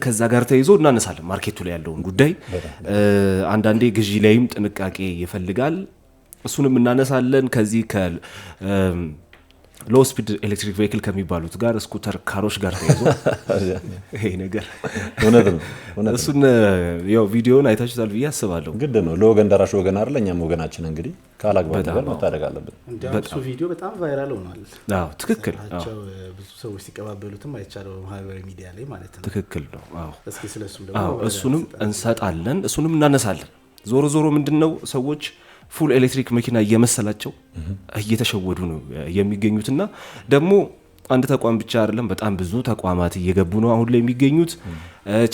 ከዛ ጋር ተይዞ እናነሳለን ማርኬቱ ላይ ያለውን ጉዳይ። አንዳንዴ ግዢ ላይም ጥንቃቄ ይፈልጋል፣ እሱንም እናነሳለን። ከዚህ ሎው ስፒድ ኤሌክትሪክ ቬሂክል ከሚባሉት ጋር ስኩተር ካሮች ጋር ተይዞ ይሄ ነገር እውነት ነው። እሱን ያው ቪዲዮውን አይታችሁታል ብዬ አስባለሁ። ግድ ነው ለወገን ደራሽ ወገን አይደል? እኛም ወገናችን እንግዲህ ካላግባብ ነገር መታደግ አለብን። እሱ ቪዲዮ በጣም ቫይራል ሆኗል። አዎ ትክክል። ብዙ ሰዎች ሲቀባበሉትም አይቻለው ማህበራዊ ሚዲያ ላይ ማለት ነው። ትክክል ነው። አዎ እስኪ ስለሱም ደግሞ እሱንም እንሰጣለን፣ እሱንም እናነሳለን። ዞሮ ዞሮ ምንድነው ሰዎች ፉል ኤሌክትሪክ መኪና እየመሰላቸው እየተሸወዱ ነው የሚገኙትና ደግሞ አንድ ተቋም ብቻ አይደለም፣ በጣም ብዙ ተቋማት እየገቡ ነው አሁን ላይ የሚገኙት።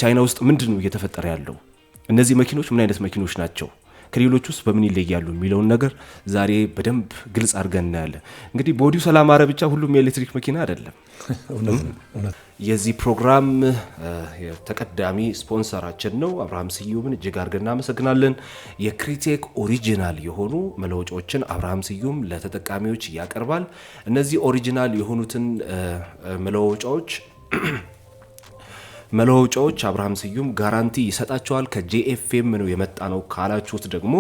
ቻይና ውስጥ ምንድነው እየተፈጠረ ያለው? እነዚህ መኪኖች ምን አይነት መኪኖች ናቸው? ከሌሎች ውስጥ በምን ይለያሉ የሚለውን ነገር ዛሬ በደንብ ግልጽ አድርገን እናያለን። እንግዲህ ቦዲው ስላማረ ብቻ ሁሉም የኤሌክትሪክ መኪና አይደለም። የዚህ ፕሮግራም ተቀዳሚ ስፖንሰራችን ነው አብርሃም ስዩምን እጅግ አድርገን እናመሰግናለን። የክሪቴክ ኦሪጂናል የሆኑ መለወጫዎችን አብርሃም ስዩም ለተጠቃሚዎች ያቀርባል። እነዚህ ኦሪጂናል የሆኑትን መለወጫዎች አብርሃም ስዩም ጋራንቲ ይሰጣቸዋል። ከጄኤፍኤም ነው የመጣ ነው ካላችሁት ደግሞ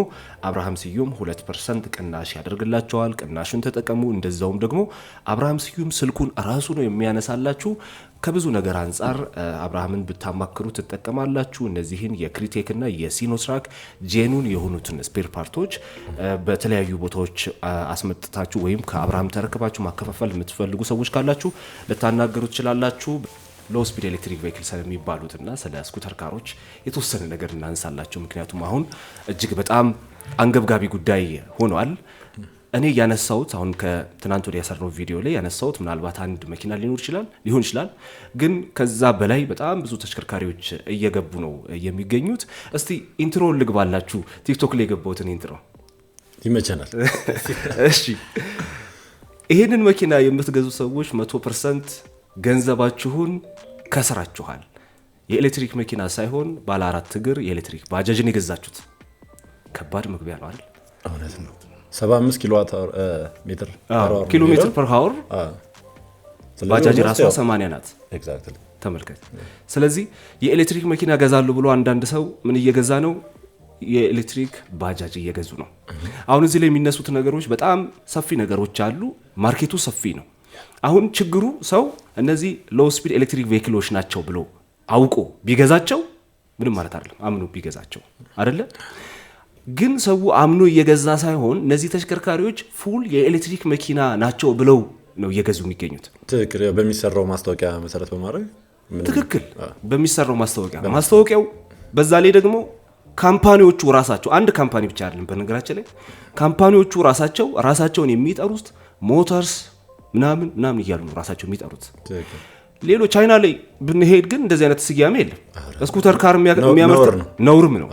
አብርሃም ስዩም 2% ቅናሽ ያደርግላቸዋል። ቅናሹን ተጠቀሙ። እንደዛውም ደግሞ አብርሃም ስዩም ስልኩን ራሱ ነው የሚያነሳላችሁ። ከብዙ ነገር አንጻር አብርሃምን ብታማክሩ ትጠቀማላችሁ። እነዚህን የክሪቴክ እና የሲኖትራክ ጄኑን የሆኑትን ስፔር ፓርቶች በተለያዩ ቦታዎች አስመጥታችሁ ወይም ከአብርሃም ተረክባችሁ ማከፋፈል የምትፈልጉ ሰዎች ካላችሁ ልታናገሩ ትችላላችሁ። ሎው ስፒድ ኤሌክትሪክ ቬሂክል ስለሚባሉትና ስለ ስኩተር ካሮች የተወሰነ ነገር እናንሳላችሁ። ምክንያቱም አሁን እጅግ በጣም አንገብጋቢ ጉዳይ ሆኗል። እኔ ያነሳሁት አሁን ከትናንት ወዲያ ያሰራው ቪዲዮ ላይ ያነሳሁት ምናልባት አንድ መኪና ሊሆን ይችላል፣ ግን ከዛ በላይ በጣም ብዙ ተሽከርካሪዎች እየገቡ ነው የሚገኙት። እስቲ ኢንትሮ ልግባላችሁ። ቲክቶክ ላይ የገባሁትን ኢንትሮ ይመቸናል። እሺ፣ ይሄንን መኪና የምትገዙ ሰዎች 100% ገንዘባችሁን ከስራችኋል። የኤሌክትሪክ መኪና ሳይሆን ባለ 4 እግር የኤሌክትሪክ ባጃጅን የገዛችሁት ከባድ መግቢያ ነው አይደል? እውነት ነው። 75 ኪሎ ሜትር ፐር ሃወር ባጃጅ ራሷ 80 ናት። ኤግዛክትሊ ተመልከት። ስለዚህ የኤሌክትሪክ መኪና ገዛሉ ብሎ አንዳንድ ሰው ምን እየገዛ ነው? የኤሌክትሪክ ባጃጅ እየገዙ ነው። አሁን እዚህ ላይ የሚነሱት ነገሮች በጣም ሰፊ ነገሮች አሉ። ማርኬቱ ሰፊ ነው። አሁን ችግሩ ሰው እነዚህ ሎው ስፒድ ኤሌክትሪክ ቬሂክሎች ናቸው ብሎ አውቆ ቢገዛቸው ምንም ማለት አይደለም። አምኖ ቢገዛቸው አይደለ? ግን ሰው አምኖ እየገዛ ሳይሆን እነዚህ ተሽከርካሪዎች ፉል የኤሌክትሪክ መኪና ናቸው ብለው ነው እየገዙ የሚገኙት። ትክክል። በሚሰራው ማስታወቂያ መሰረት በማድረግ ትክክል። በሚሰራው ማስታወቂያው በዛ ላይ ደግሞ ካምፓኒዎቹ ራሳቸው አንድ ካምፓኒ ብቻ አይደለም በነገራችን ላይ ካምፓኒዎቹ ራሳቸውን የሚጠሩት ሞተርስ ምናምን እያሉ ነው ራሳቸው የሚጠሩት። ሌሎች ቻይና ላይ ብንሄድ ግን እንደዚህ አይነት ስያሜ የለም። ስኩተር ካር የሚያመርት ነውርም ነው።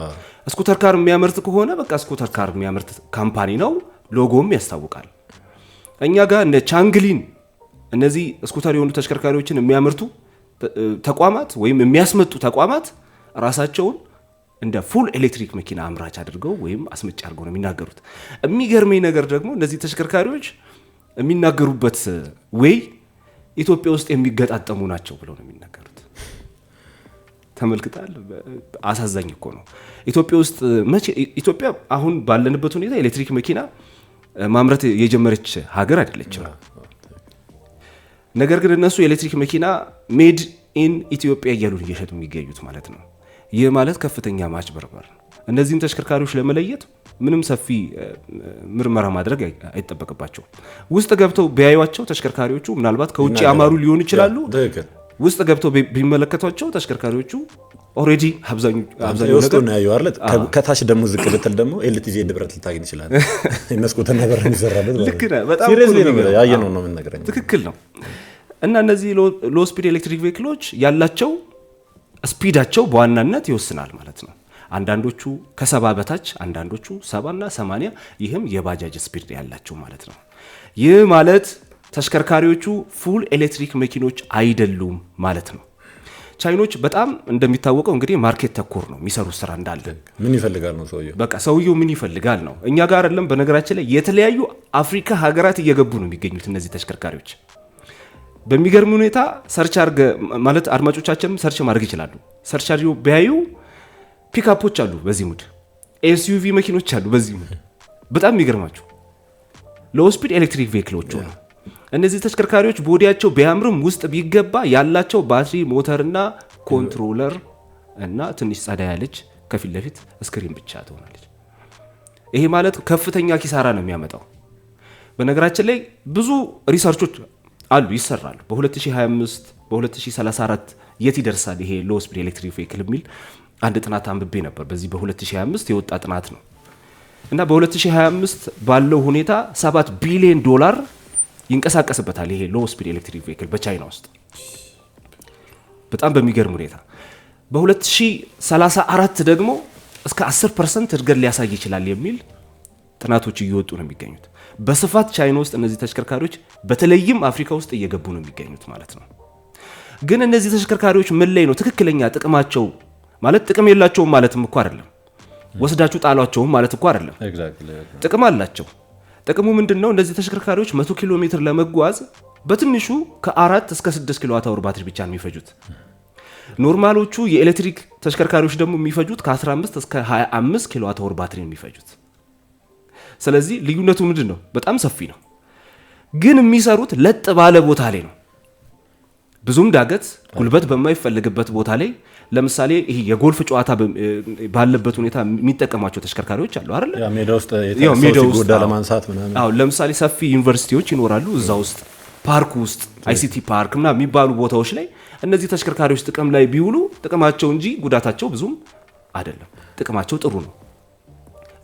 ስኩተር ካር የሚያመርት ከሆነ በቃ ስኩተር ካር የሚያመርት ካምፓኒ ነው፣ ሎጎም ያስታውቃል። እኛ ጋር እንደ ቻንግሊን እነዚህ ስኩተር የሆኑ ተሽከርካሪዎችን የሚያመርቱ ተቋማት ወይም የሚያስመጡ ተቋማት ራሳቸውን እንደ ፉል ኤሌክትሪክ መኪና አምራች አድርገው ወይም አስመጪ አድርገው ነው የሚናገሩት። የሚገርመኝ ነገር ደግሞ እነዚህ ተሽከርካሪዎች የሚናገሩበት ወይ ኢትዮጵያ ውስጥ የሚገጣጠሙ ናቸው ብለው ነው የሚናገሩት። ተመልክታል። አሳዛኝ እኮ ነው። ኢትዮጵያ አሁን ባለንበት ሁኔታ ኤሌክትሪክ መኪና ማምረት የጀመረች ሀገር አይደለችም። ነገር ግን እነሱ የኤሌክትሪክ መኪና ሜድ ኢን ኢትዮጵያ እያሉ እየሸጡ የሚገኙት ማለት ነው። ይህ ማለት ከፍተኛ ማጭበርበር ነው። እነዚህን ተሽከርካሪዎች ለመለየት ምንም ሰፊ ምርመራ ማድረግ አይጠበቅባቸው። ውስጥ ገብተው ቢያዩዋቸው ተሽከርካሪዎቹ ምናልባት ከውጭ አማሩ ሊሆኑ ይችላሉ። ውስጥ ገብተው ቢመለከቷቸው ተሽከርካሪዎቹ ኦሬዲ አብዛኛው ነገር ነው ያዩ አይደል? ከታች ደግሞ ዝቅ ብትል ደግሞ ኤልቲዚ ድብረት ልታገኝ ይችላል። መስኮት ነገር የሚሰራበት ልክ ነው። በጣም ሲሪየስሊ ነው ያየነው ነው የምንነግረኝ። ትክክል ነው። እና እነዚህ ሎው ስፒድ ኤሌክትሪክ ቬሂክሎች ያላቸው ስፒዳቸው በዋናነት ይወስናል ማለት ነው። አንዳንዶቹ ከ70 በታች፣ አንዳንዶቹ 70 እና 80። ይህም የባጃጅ ስፒድ ያላቸው ማለት ነው። ይህ ማለት ተሽከርካሪዎቹ ፉል ኤሌክትሪክ መኪኖች አይደሉም ማለት ነው። ቻይኖች በጣም እንደሚታወቀው እንግዲህ ማርኬት ተኮር ነው የሚሰሩት ስራ እንዳለ። ምን ይፈልጋል ነው ሰውየው፣ በቃ ሰውየው ምን ይፈልጋል ነው። እኛ ጋር አይደለም በነገራችን ላይ የተለያዩ አፍሪካ ሀገራት እየገቡ ነው የሚገኙት እነዚህ ተሽከርካሪዎች። በሚገርም ሁኔታ ሰርች አርገ ማለት አድማጮቻችንም ሰርች ማድረግ ይችላሉ። ሰርች አድርገው ቢያዩ ፒክአፖች አሉ በዚህ ሙድ፣ ኤስዩቪ መኪኖች አሉ በዚህ ሙድ። በጣም የሚገርማችሁ ሎው ስፒድ ኤሌክትሪክ ቬሂክሎች ነው። እነዚህ ተሽከርካሪዎች ቦዲያቸው ቢያምርም ውስጥ ቢገባ ያላቸው ባትሪ፣ ሞተርና ኮንትሮለር እና ትንሽ ጸዳ ያለች ከፊት ለፊት ስክሪን ብቻ ትሆናለች። ይሄ ማለት ከፍተኛ ኪሳራ ነው የሚያመጣው። በነገራችን ላይ ብዙ ሪሰርቾች አሉ ይሰራሉ። በ2025 በ2034 የት ይደርሳል ይሄ ሎው ስፒድ ኤሌክትሪክ ቬሂክል የሚል አንድ ጥናት አንብቤ ነበር። በዚህ በ2025 የወጣ ጥናት ነው እና በ2025 ባለው ሁኔታ $7 ቢሊዮን ይንቀሳቀስበታል ይሄ ሎው ስፒድ ኤሌክትሪክ ቬሂክል በቻይና ውስጥ በጣም በሚገርም ሁኔታ። በ2034 ደግሞ እስከ 10% እድገት ሊያሳይ ይችላል የሚል ጥናቶች እየወጡ ነው የሚገኙት። በስፋት ቻይና ውስጥ እነዚህ ተሽከርካሪዎች በተለይም አፍሪካ ውስጥ እየገቡ ነው የሚገኙት ማለት ነው። ግን እነዚህ ተሽከርካሪዎች ምን ላይ ነው ትክክለኛ ጥቅማቸው? ማለት ጥቅም የላቸውም ማለትም እኮ አይደለም፣ ወስዳችሁ ጣሏቸውም ማለት እኮ አይደለም። ጥቅም አላቸው። ጥቅሙ ምንድነው? እነዚህ ተሽከርካሪዎች 100 ኪሎ ሜትር ለመጓዝ በትንሹ ከ4 እስከ 6 ኪሎዋት አወር ባትሪ ብቻ ነው የሚፈጁት። ኖርማሎቹ የኤሌክትሪክ ተሽከርካሪዎች ደግሞ የሚፈጁት ከ15 እስከ 25 ኪሎዋት አወር ባትሪ ነው የሚፈጁት። ስለዚህ ልዩነቱ ምንድነው? በጣም ሰፊ ነው። ግን የሚሰሩት ለጥ ባለ ቦታ ላይ ነው። ብዙም ዳገት ጉልበት በማይፈልግበት ቦታ ላይ ለምሳሌ ይሄ የጎልፍ ጨዋታ ባለበት ሁኔታ የሚጠቀሟቸው ተሽከርካሪዎች አሉ አይደል? ያ ሜዳ ውስጥ የታሰው ጎዳ ለማንሳት ምናምን። አዎ ለምሳሌ ሰፊ ዩኒቨርሲቲዎች ይኖራሉ እዛ ውስጥ ፓርክ ውስጥ አይሲቲ ፓርክ ምናምን የሚባሉ ቦታዎች ላይ እነዚህ ተሽከርካሪዎች ጥቅም ላይ ቢውሉ ጥቅማቸው እንጂ ጉዳታቸው ብዙም አይደለም። ጥቅማቸው ጥሩ ነው።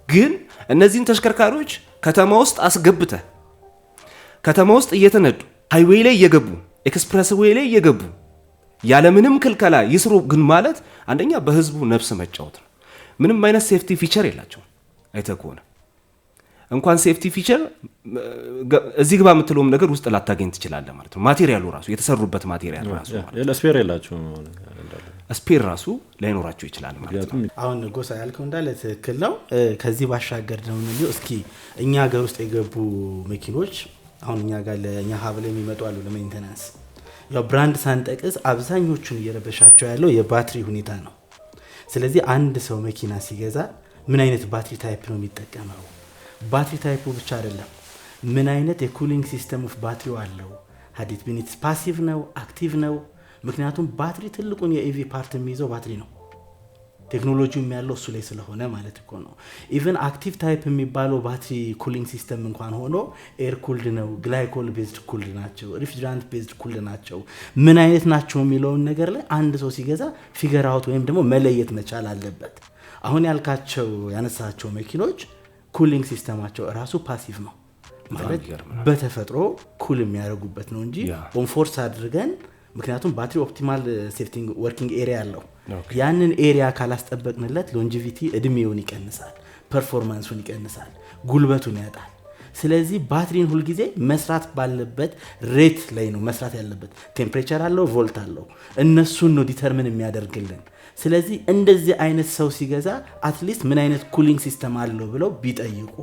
ግን እነዚህን ተሽከርካሪዎች ከተማ ውስጥ አስገብተ ከተማ ውስጥ እየተነዱ ሃይዌይ ላይ እየገቡ ኤክስፕረስ ዌይ ላይ እየገቡ ያለምንም ክልከላ ይስሩ ግን ማለት አንደኛ በህዝቡ ነፍስ መጫወት ነው። ምንም አይነት ሴፍቲ ፊቸር የላቸውም። አይተህ ከሆነ እንኳን ሴፍቲ ፊቸር እዚህ ግባ የምትለውም ነገር ውስጥ ላታገኝ ትችላለህ ማለት ነው። ማቴሪያሉ ራሱ የተሰሩበት ማቴሪያል ራሱ ስፔር የላቸውም። ስፔር ራሱ ላይኖራቸው ይችላል ማለት ነው። አሁን ጎሳ ያልከው እንዳለ ትክክል ነው። ከዚህ ባሻገር ነው እስኪ እኛ ሀገር ውስጥ የገቡ መኪኖች አሁን እኛ ጋር ለኛ ሀብል የሚመጡ አሉ ለሜንቴናንስ። ያው ብራንድ ሳንጠቅስ አብዛኞቹን እየረበሻቸው ያለው የባትሪ ሁኔታ ነው። ስለዚህ አንድ ሰው መኪና ሲገዛ ምን አይነት ባትሪ ታይፕ ነው የሚጠቀመው? ባትሪ ታይፑ ብቻ አይደለም፣ ምን አይነት የኩሊንግ ሲስተም ኦፍ ባትሪው አለው? ሀዲት ቢኒትስ ፓሲቭ ነው አክቲቭ ነው? ምክንያቱም ባትሪ ትልቁን የኢቪ ፓርት የሚይዘው ባትሪ ነው። ቴክኖሎጂውም ያለው እሱ ላይ ስለሆነ ማለት እኮ ነው። ኢቨን አክቲቭ ታይፕ የሚባለው ባትሪ ኩሊንግ ሲስተም እንኳን ሆኖ ኤር ኩልድ ነው፣ ግላይኮል ቤዝድ ኩልድ ናቸው፣ ሪፍሪጀራንት ቤዝድ ኩልድ ናቸው፣ ምን አይነት ናቸው የሚለውን ነገር ላይ አንድ ሰው ሲገዛ ፊገር አውት ወይም ደግሞ መለየት መቻል አለበት። አሁን ያልካቸው ያነሳቸው መኪኖች ኩሊንግ ሲስተማቸው እራሱ ፓሲቭ ነው ማለት በተፈጥሮ ኩል የሚያደርጉበት ነው እንጂ ኦንፎርስ አድርገን ምክንያቱም ባትሪ ኦፕቲማል ሴፍቲንግ ወርኪንግ ኤሪያ አለው። ያንን ኤሪያ ካላስጠበቅንለት ሎንጂቪቲ እድሜውን ይቀንሳል፣ ፐርፎርማንሱን ይቀንሳል፣ ጉልበቱን ያጣል። ስለዚህ ባትሪን ሁልጊዜ መስራት ባለበት ሬት ላይ ነው መስራት ያለበት። ቴምፕሬቸር አለው፣ ቮልት አለው፣ እነሱን ነው ዲተርሚን የሚያደርግልን። ስለዚህ እንደዚህ አይነት ሰው ሲገዛ አትሊስት ምን አይነት ኩሊንግ ሲስተም አለው ብለው ቢጠይቁ፣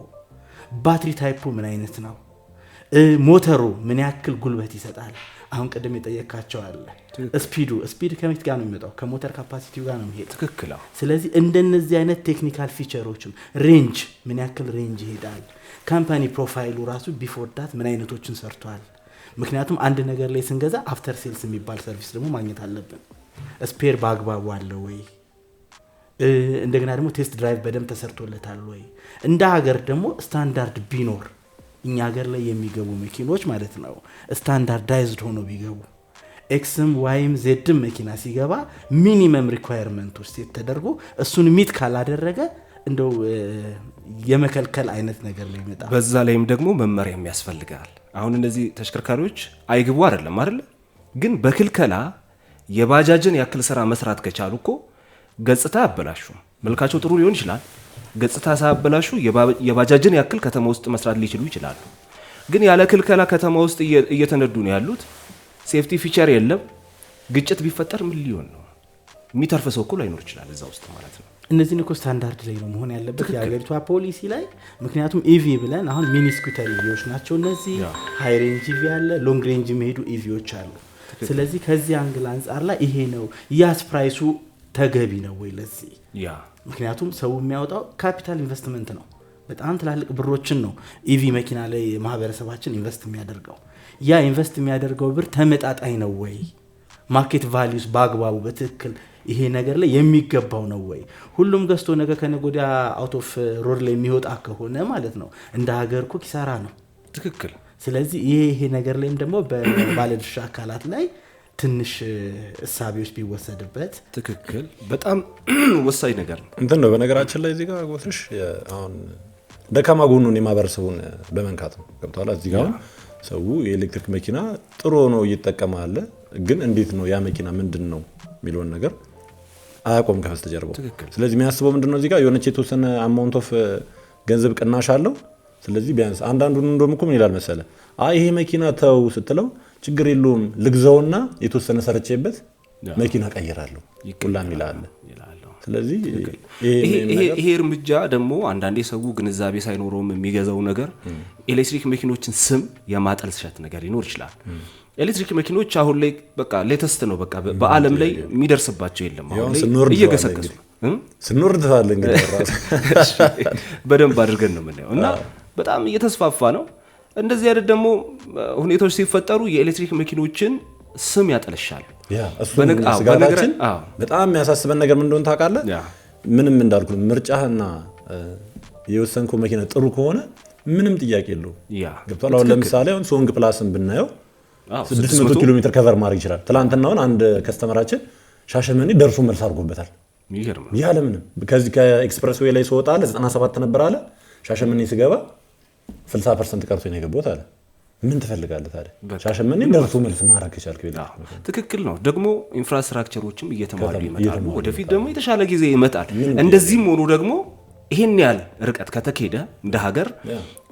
ባትሪ ታይፑ ምን አይነት ነው፣ ሞተሩ ምን ያክል ጉልበት ይሰጣል። አሁን ቀደም የጠየካቸው አለ ስፒድ ከመት ጋር ነው የሚመጣው? ከሞተር ካፓሲቲው ጋር ነው የሚሄድ። ትክክል። ስለዚህ እንደነዚህ አይነት ቴክኒካል ፊቸሮችም ሬንጅ ምን ያክል ሬንጅ ይሄዳል፣ ካምፓኒ ፕሮፋይሉ ራሱ ቢፎር ዳት ምን አይነቶችን ሰርቷል። ምክንያቱም አንድ ነገር ላይ ስንገዛ አፍተር ሴልስ የሚባል ሰርቪስ ደግሞ ማግኘት አለብን። ስፔር በአግባቡ አለ ወይ? እንደገና ደግሞ ቴስት ድራይቭ በደንብ ተሰርቶለታል ወይ? እንደ ሀገር ደግሞ ስታንዳርድ ቢኖር እኛ ሀገር ላይ የሚገቡ መኪኖች ማለት ነው ስታንዳርዳይዝድ ሆኖ ቢገቡ ኤክስም ዋይም ዜድም መኪና ሲገባ ሚኒመም ሪኳየርመንት ውስጥ ተደርጎ እሱን ሚት ካላደረገ እንደው የመከልከል አይነት ነገር ላይ ይመጣል። በዛ ላይም ደግሞ መመሪያም ያስፈልጋል። አሁን እነዚህ ተሽከርካሪዎች አይግቡ አይደለም አይደል? ግን በክልከላ የባጃጅን ያክል ስራ መስራት ከቻሉ እኮ ገጽታ ያበላሹ። መልካቸው ጥሩ ሊሆን ይችላል፣ ገጽታ ሳያበላሹ የባጃጅን ያክል ከተማ ውስጥ መስራት ሊችሉ ይችላሉ። ግን ያለ ክልከላ ከተማ ውስጥ እየተነዱ ነው ያሉት። ሴፍቲ ፊቸር የለም። ግጭት ቢፈጠር ምን ሊሆን ነው? የሚተርፍ ሰው እኮ ላይኖር ይችላል እዛ ውስጥ ማለት ነው። እነዚህን እኮ ስታንዳርድ ላይ ነው መሆን ያለበት የሀገሪቷ ፖሊሲ ላይ። ምክንያቱም ኢቪ ብለን አሁን ሚኒ ስኩተር ኢቪዎች ናቸው እነዚህ። ሃይ ሬንጅ ኢቪ አለ፣ ሎንግ ሬንጅ የሚሄዱ ኢቪዎች አሉ። ስለዚህ ከዚህ አንግል አንጻር ላይ ይሄ ነው ያስ ፕራይሱ ተገቢ ነው ወይ ለዚህ? ምክንያቱም ሰው የሚያወጣው ካፒታል ኢንቨስትመንት ነው። በጣም ትላልቅ ብሮችን ነው ኢቪ መኪና ላይ ማህበረሰባችን ኢንቨስት የሚያደርገው። ያ ኢንቨስት የሚያደርገው ብር ተመጣጣኝ ነው ወይ? ማርኬት ቫሊዩስ በአግባቡ በትክክል ይሄ ነገር ላይ የሚገባው ነው ወይ? ሁሉም ገዝቶ ነገ ከነገ ወዲያ አውት ኦፍ ሮድ ላይ የሚወጣ ከሆነ ማለት ነው እንደ ሀገር እኮ ኪሳራ ነው። ትክክል። ስለዚህ ይሄ ነገር ላይም ደግሞ በባለድርሻ አካላት ላይ ትንሽ እሳቤዎች ቢወሰድበት ትክክል። በጣም ወሳኝ ነገር ነው። እንትን ነው በነገራችን ላይ እዚህ ጋር ጎትሽ አሁን ደካማ ጎኑን የማህበረሰቡን በመንካት ነው። ገብቷል። እዚህ ጋር ሰው የኤሌክትሪክ መኪና ጥሩ ነው እየተጠቀማለ፣ ግን እንዴት ነው ያ መኪና ምንድነው የሚለውን ነገር አያቆም ከበስተጀርባው። ስለዚህ የሚያስበው ምንድነው እዚህ ጋር የሆነች የተወሰነ አማውንት ኦፍ ገንዘብ ቅናሽ አለው። ስለዚህ ቢያንስ አንዳንዱን እንደውም እኮ ምን ይላል መሰለ፣ ይሄ መኪና ተው ስትለው ችግር የለውም ልግዛውና የተወሰነ ሰርቼበት መኪና ቀይራለሁ ሁላም ይላል። ስለዚህ ይሄ እርምጃ ደግሞ አንዳንዴ ሰው ግንዛቤ ሳይኖረውም የሚገዛው ነገር ኤሌክትሪክ መኪኖችን ስም የማጠልሸት ነገር ይኖር ይችላል። ኤሌክትሪክ መኪኖች አሁን ላይ በቃ ሌተስት ነው። በቃ በአለም ላይ የሚደርስባቸው የለም። አሁን ላይ እየገሰገሱ ስንወርድ ታለ እንግዲህ በደንብ አድርገን ነው የምናየው እና በጣም እየተስፋፋ ነው። እንደዚህ አይነት ደግሞ ሁኔታዎች ሲፈጠሩ የኤሌክትሪክ መኪኖችን ስም ያጠለሻል። በነገራችን በጣም የሚያሳስበን ነገር ምን እንደሆነ ታውቃለህ? ምንም እንዳልኩ ምርጫህና የወሰንከው መኪና ጥሩ ከሆነ ምንም ጥያቄ የለውም። ገብቷል። አሁን ለምሳሌ አሁን ሶንግ ፕላስን ብናየው 600 ኪሎ ሜትር ከቨር ማድረግ ይችላል። ትላንትናውን አንድ ከስተመራችን ሻሸመኔ ደርሶ መልስ አድርጎበታል። ያለ ምንም ከዚህ ከኤክስፕረስ ዌይ ላይ ስወጣ 97 ነበር አለ። ሻሸመኔ ስገባ 60% ቀርቶ ነው የገባሁት አለ። ምን ትፈልጋለህ ታዲያ? ሻሸመኔ ደርሶ መልስ ማድረግ ይቻላል። ትክክል ነው። ደግሞ ኢንፍራስትራክቸሮችም እየተሟሉ ይመጣሉ። ወደፊት ደግሞ የተሻለ ጊዜ ይመጣል። እንደዚህም ሆኖ ደግሞ ይሄን ያህል ርቀት ከተኬደ እንደ ሀገር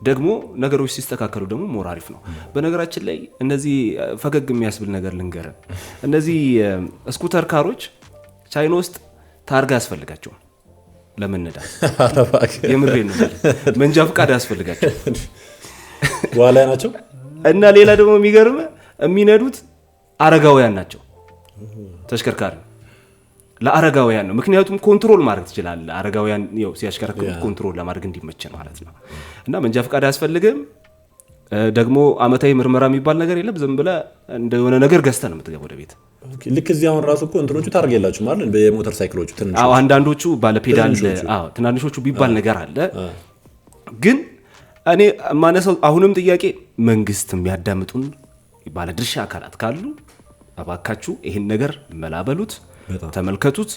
ደግሞ ነገሮች ሲስተካከሉ ደግሞ ሞር አሪፍ ነው። በነገራችን ላይ እነዚህ ፈገግ የሚያስብል ነገር ልንገር፣ እነዚህ ስኩተር ካሮች ቻይና ውስጥ ታርጋ ያስፈልጋቸዋል ለመነዳት። የምሬ ነው። መንጃ ፈቃድ ያስፈልጋቸው ዋላ ናቸው። እና ሌላ ደግሞ የሚገርም የሚነዱት አረጋውያን ናቸው። ተሽከርካሪ ለአረጋውያን ነው። ምክንያቱም ኮንትሮል ማድረግ ትችላለህ። አረጋውያን ያው ሲያሽከረክሩ ኮንትሮል ለማድረግ እንዲመቸን ማለት ነው። እና መንጃ ፈቃድ አያስፈልግም። ደግሞ አመታዊ ምርመራ የሚባል ነገር የለም። ዝም ብለህ እንደሆነ ነገር ገዝተህ ነው የምትገባው ወደ ቤት። ልክ እዚህ አሁን ራሱ እኮ እንትኖቹ ታርጋ የላችሁ ማለት በሞተር ሳይክሎቹ ትንሽ አንዳንዶቹ ባለ ፔዳል ትናንሾቹ ቢባል ነገር አለ። ግን እኔ ማነሳው አሁንም ጥያቄ መንግስት የሚያዳምጡን ባለድርሻ አካላት ካሉ አባካችሁ ይሄን ነገር መላበሉት፣ ተመልከቱት።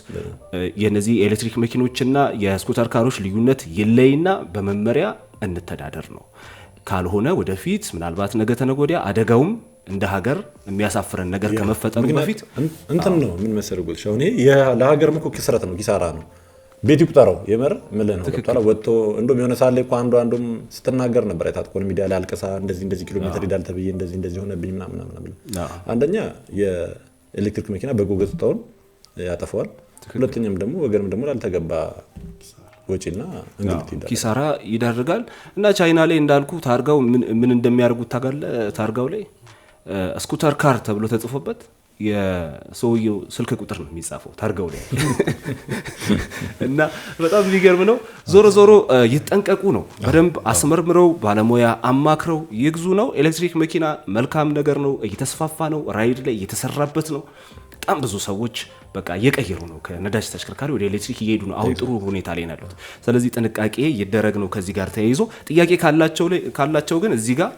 የነዚህ ኤሌክትሪክ መኪኖችና የስኩተር ካሮች ልዩነት ይለይና በመመሪያ እንተዳደር ነው። ካልሆነ ወደፊት ምናልባት ነገ ተነገ ወዲያ አደጋውም እንደ ሀገር የሚያሳፍረን ነገር ከመፈጠሩ በፊት እንትን ነው ምን መሰረጎት ሻው እኔ ለሀገር ምኮ ኪስራት ነው ኪሳራ ነው። ቤት ይቁጠረው የመር ምን ነው ተጣላ ወጥቶ እንደም የሆነ ሳለ እኮ አንዱም ስትናገር ነበር አይታት ኮን ሚዲያ ላይ አልቀሳ እንደዚህ ኪሎ ሜትር ይዳል ተብዬ እንደዚህ ሆነብኝ ምናምን። አንደኛ የኤሌክትሪክ መኪና በጎገጽታውን ያጠፋዋል። ሁለተኛም ደግሞ ወገንም ደግሞ ላልተገባ ወጪና እንግዲህ ኪሳራ ይዳርጋል። እና ቻይና ላይ እንዳልኩ ታርጋው ምን እንደሚያርጉት ታጋለ ታርጋው ላይ ስኩተር ካር ተብሎ ተጽፎበት የሰውየው ስልክ ቁጥር ነው የሚጻፈው ታርጋው ላይ እና በጣም የሚገርም ነው። ዞሮ ይጠንቀቁ ነው። በደንብ አስመርምረው ባለሙያ አማክረው ይግዙ ነው። ኤሌክትሪክ መኪና መልካም ነገር ነው፣ እየተስፋፋ ነው፣ ራይድ ላይ እየተሰራበት ነው። በጣም ብዙ ሰዎች በቃ እየቀየሩ ነው፣ ከነዳጅ ተሽከርካሪ ወደ ኤሌክትሪክ እየሄዱ ነው። አሁን ጥሩ ሁኔታ ላይ ናሉት። ስለዚህ ጥንቃቄ ይደረግ ነው። ከዚህ ጋር ተያይዞ ጥያቄ ካላቸው ግን እዚህ ጋር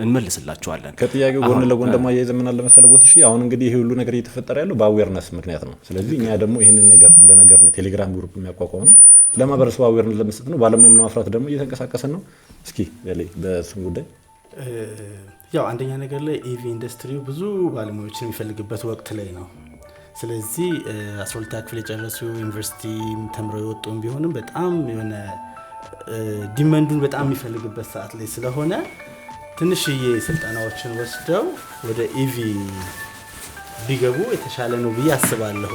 እንመልስላቸዋለን። ከጥያቄው ጎን ለጎን ደግሞ ያይዘምናል ለመሰለጎት። እሺ አሁን እንግዲህ ይሄ ሁሉ ነገር እየተፈጠረ ያለው በአዌርነስ ምክንያት ነው። ስለዚህ እኛ ደግሞ ይሄንን ነገር እንደ ነገር ነው ቴሌግራም ግሩፕ የሚያቋቋመው ነው ለማህበረሰቡ አዌርነስ ለመስጠት ነው። ባለሙያም ለማፍራት ደግሞ እየተንቀሳቀሰን ነው። እስኪ በእሱም ጉዳይ ያው አንደኛ ነገር ላይ ኢቪ ኢንዱስትሪው ብዙ ባለሙያዎችን የሚፈልግበት ወቅት ላይ ነው። ስለዚህ 12ኛ ክፍል የጨረሱ ዩኒቨርሲቲ ተምረው የወጡም ቢሆንም በጣም የሆነ ዲማንዱን በጣም የሚፈልግበት ሰዓት ላይ ስለሆነ ትንሽዬ ስልጠናዎችን ወስደው ወደ ኢቪ ቢገቡ የተሻለ ነው ብዬ አስባለሁ።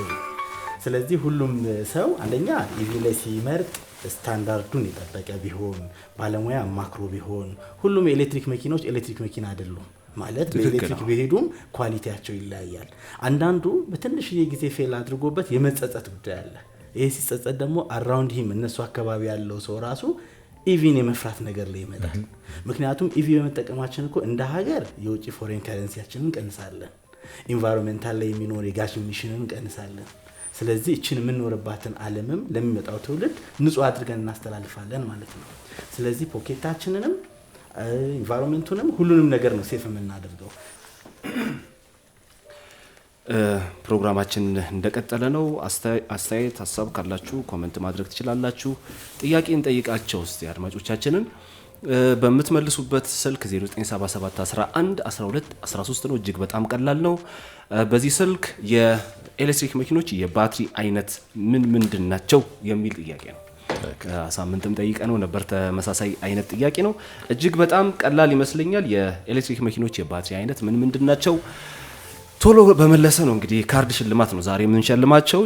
ስለዚህ ሁሉም ሰው አንደኛ ኢቪ ላይ ሲመርጥ ስታንዳርዱን የጠበቀ ቢሆን፣ ባለሙያ አማክሮ ቢሆን። ሁሉም የኤሌክትሪክ መኪናዎች ኤሌክትሪክ መኪና አይደሉም ማለት በኤሌክትሪክ ቢሄዱም ኳሊቲያቸው ይለያያል። አንዳንዱ በትንሽዬ ጊዜ ፌል አድርጎበት የመጸጸት ጉዳይ አለ። ይሄ ሲጸጸት ደግሞ አራውንድ ሂም እነሱ አካባቢ ያለው ሰው ራሱ ኢቪን የመፍራት ነገር ላይ ይመጣል። ምክንያቱም ኢቪ በመጠቀማችን እኮ እንደ ሀገር የውጭ ፎሬን ከረንሲያችንን እንቀንሳለን፣ ኢንቫይሮንሜንታል ላይ የሚኖር የጋዝ ኢሚሽንን እንቀንሳለን። ስለዚህ እችን የምንኖርባትን ዓለምም ለሚመጣው ትውልድ ንጹህ አድርገን እናስተላልፋለን ማለት ነው። ስለዚህ ፖኬታችንንም ኢንቫይሮንሜንቱንም ሁሉንም ነገር ነው ሴፍ የምናደርገው። ፕሮግራማችን እንደቀጠለ ነው። አስተያየት ሀሳብ ካላችሁ ኮሜንት ማድረግ ትችላላችሁ። ጥያቄ እንጠይቃቸው እስቲ አድማጮቻችንን። በምትመልሱበት ስልክ 0977111213 ነው። እጅግ በጣም ቀላል ነው። በዚህ ስልክ የኤሌክትሪክ መኪኖች የባትሪ አይነት ምንድን ናቸው የሚል ጥያቄ ነው። ሳምንትም ጠይቀ ነው ነበር ተመሳሳይ አይነት ጥያቄ ነው። እጅግ በጣም ቀላል ይመስለኛል። የኤሌክትሪክ መኪኖች የባትሪ አይነት ምንድን ናቸው? ቶሎ በመለሰ ነው እንግዲህ ካርድ ሽልማት ነው ዛሬ የምንሸልማቸው።